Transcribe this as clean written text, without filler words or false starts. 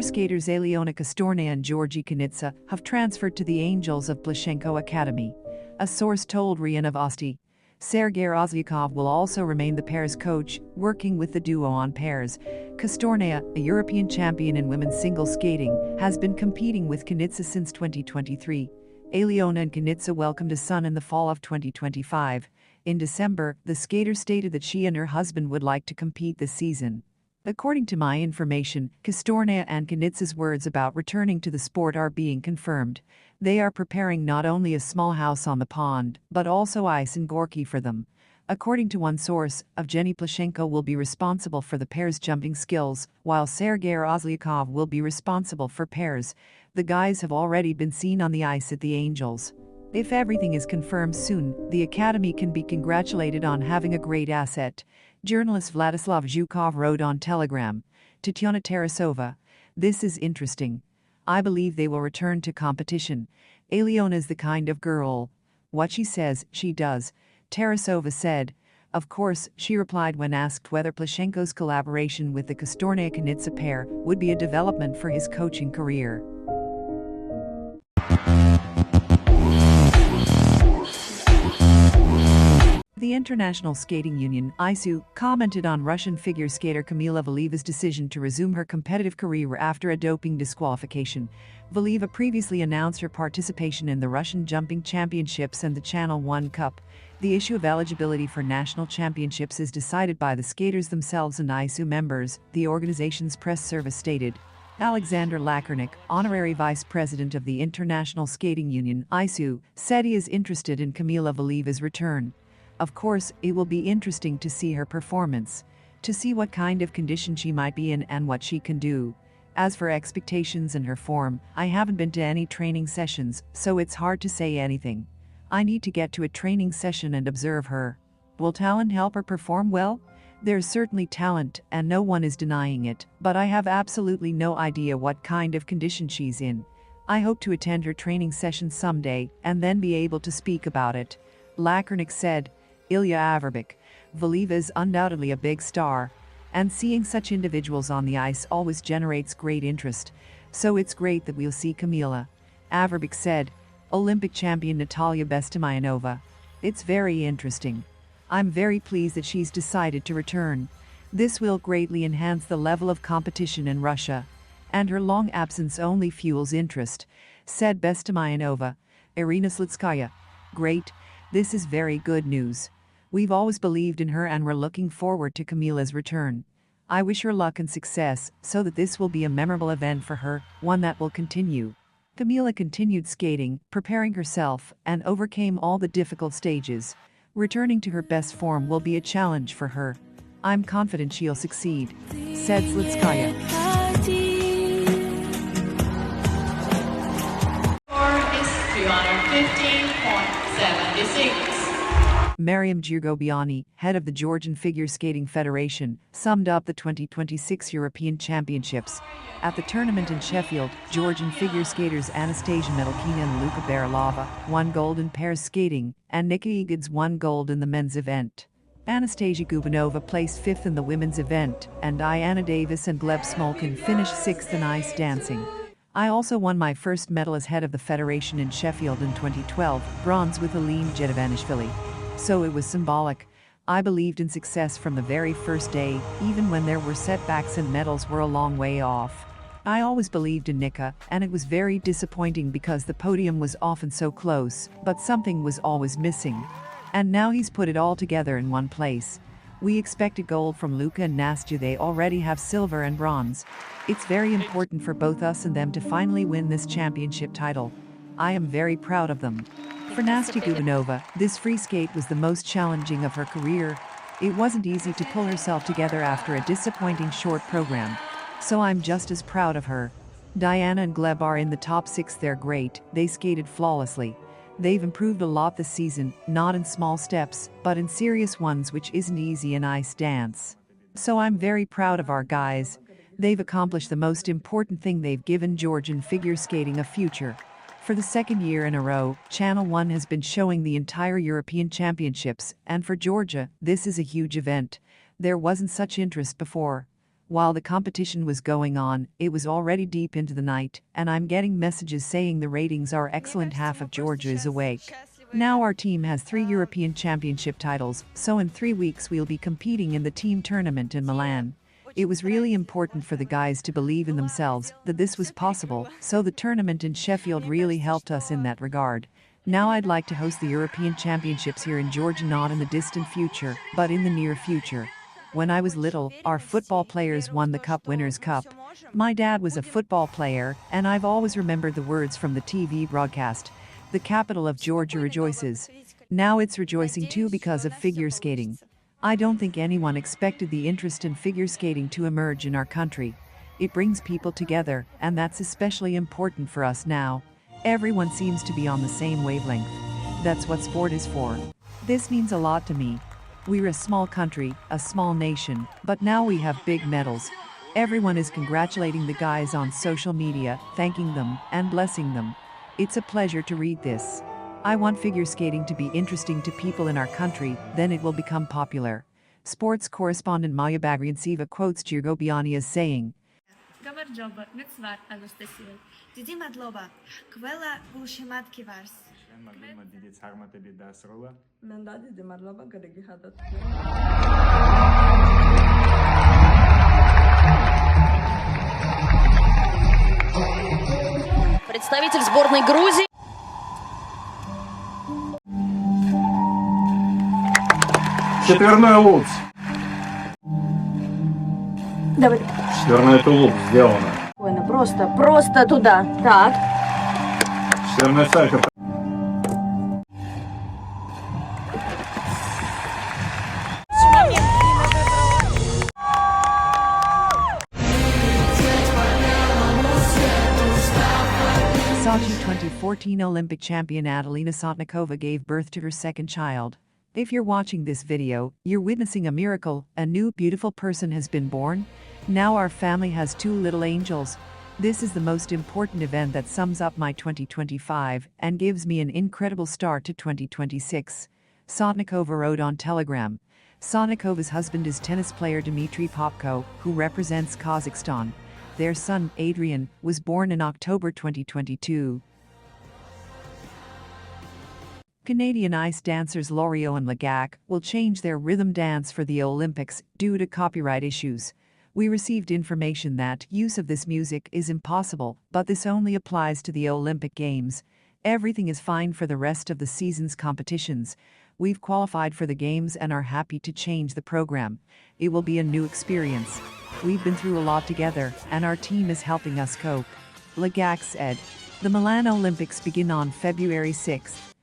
Pair skaters Adelina Kostornaia and Georgian have transferred to the Angels of Plashenko Academy. A source told RIA Novosti. Sergei Ozlyakov will also remain the pair's coach, working with the duo on pairs. Kostornaia, a European champion in women's single skating, has been competing with Kanitsa since 2023. Adelina and Kanitsa welcomed a son in the fall of 2025. In December, the skater stated that she and her husband would like to compete this season. According to my information, Kostornaia and Kanitsa's words about returning to the sport are being confirmed. They are preparing not only a small house on the pond, but also ice and gorky for them. According to one source, Evgeny Plashenko will be responsible for the pair's jumping skills, while Sergei Ozlyakov will be responsible for pairs. The guys have already been seen on the ice at the Angels. If everything is confirmed soon, the academy can be congratulated on having a great asset. Journalist Vladislav Zhukov wrote on Telegram. Tatiana Tarasova. This is interesting. I believe they will return to competition. Adelina is the kind of girl. What she says, she does. Tarasova said. Of course, she replied when asked whether Plashenko's collaboration with the Kostornaia-Kanitsa pair would be a development for his coaching career. The International Skating Union (ISU) commented on Russian figure skater Kamila Valieva's decision to resume her competitive career after a doping disqualification. Valieva previously announced her participation in the Russian Jumping Championships and the Channel 1 Cup. The issue of eligibility for national championships is decided by the skaters themselves and ISU members, the organization's press service stated. Alexander Lakarnik, honorary vice president of the International Skating Union (ISU), said he is interested in Kamila Valieva's return. Of course, it will be interesting to see her performance, to see what kind of condition she might be in and what she can do. As for expectations and her form, I haven't been to any training sessions, so it's hard to say anything. I need to get to a training session and observe her. Will talent help her perform well? There's certainly talent, and no one is denying it, but I have absolutely no idea what kind of condition she's in. I hope to attend her training session someday, and then be able to speak about it. Lakarnik said. Ilya Averbik. Valieva is undoubtedly a big star, and seeing such individuals on the ice always generates great interest, so it's great that we'll see Kamila. Averbik said. Olympic champion Natalia Bestemianova. It's very interesting. I'm very pleased that she's decided to return. This will greatly enhance the level of competition in Russia, and her long absence only fuels interest, said Bestemianova. Irina Slutskaya. Great. This is very good news. We've always believed in her and we're looking forward to Kamila's return. I wish her luck and success so that this will be a memorable event for her, one that will continue. Kamila continued skating, preparing herself, and overcame all the difficult stages. Returning to her best form will be a challenge for her. I'm confident she'll succeed, said Slutskaya. Score is 215.76. Mariam Girgobiani, head of the Georgian Figure Skating Federation, summed up the 2026 European Championships. At the tournament in Sheffield, Georgian figure skaters Anastasia Medelkina and Luka Barilova won gold in pairs skating, and Nika Egids won gold in the men's event. Anastasia Gubanova placed fifth in the women's event, and Diana Davis and Gleb Smolkin finished sixth in ice dancing. I also won my first medal as head of the federation in Sheffield in 2012, bronze with Aline Jedovanishvili. So it was symbolic. I believed in success from the very first day, even when there were setbacks and medals were a long way off. I always believed in Nika, and it was very disappointing because the podium was often so close, but something was always missing. And now he's put it all together in one place. We expected gold from Luka and Nastya, they already have silver and bronze. It's very important for both us and them to finally win this championship title. I am very proud of them. For Nastya Gubanova, this free skate was the most challenging of her career. It wasn't easy to pull herself together after a disappointing short program. So I'm just as proud of her. Diana and Gleb are in the top 6, they're great, they skated flawlessly. They've improved a lot this season, not in small steps, but in serious ones, which isn't easy in ice dance. So I'm very proud of our guys. They've accomplished the most important thing, they've given Georgian figure skating a future. For the second year in a row, Channel 1 has been showing the entire European Championships, and for Georgia, this is a huge event. There wasn't such interest before. While the competition was going on, it was already deep into the night, and I'm getting messages saying the ratings are excellent. Half of Georgia is awake. Now our team has 3 European Championship titles, so in 3 weeks we'll be competing in the team tournament in Milan. It was really important for the guys to believe in themselves, that this was possible, so the tournament in Sheffield really helped us in that regard. Now I'd like to host the European Championships here in Georgia, not in the distant future, but in the near future. When I was little, our football players won the Cup Winners' Cup. My dad was a football player, and I've always remembered the words from the TV broadcast. The capital of Georgia rejoices. Now it's rejoicing too because of figure skating. I don't think anyone expected the interest in figure skating to emerge in our country. It brings people together, and that's especially important for us now. Everyone seems to be on the same wavelength. That's what sport is for. This means a lot to me. We're a small country, a small nation, but now we have big medals. Everyone is congratulating the guys on social media, thanking them, and blessing them. It's a pleasure to read this. I want figure skating to be interesting to people in our country, then it will become popular. Sports correspondent Kamila Valieva quotes Georgian as saying, Представитель сборной Грузии. Четверной лук. Давай. Четверной тулуп сделано. Просто туда. Так. Четверной салька. Sochi 2014 Olympic champion Adelina Sotnikova gave birth to her second child. If you're watching this video, you're witnessing a miracle. A new beautiful person has been born. Now our family has 2 little angels. This is the most important event that sums up my 2025 and gives me an incredible start to 2026. Sotnikova wrote on Telegram. Sotnikova's husband is tennis player Dmitry Popko, who represents Kazakhstan. Their son, Adrian, was born in October 2022. Canadian ice dancers Loriot and Lagak will change their rhythm dance for the Olympics due to copyright issues. We received information that use of this music is impossible, but this only applies to the Olympic Games. Everything is fine for the rest of the season's competitions. We've qualified for the Games and are happy to change the program. It will be a new experience. We've been through a lot together, and our team is helping us cope. Lagak said. The Milan Olympics begin on February 6.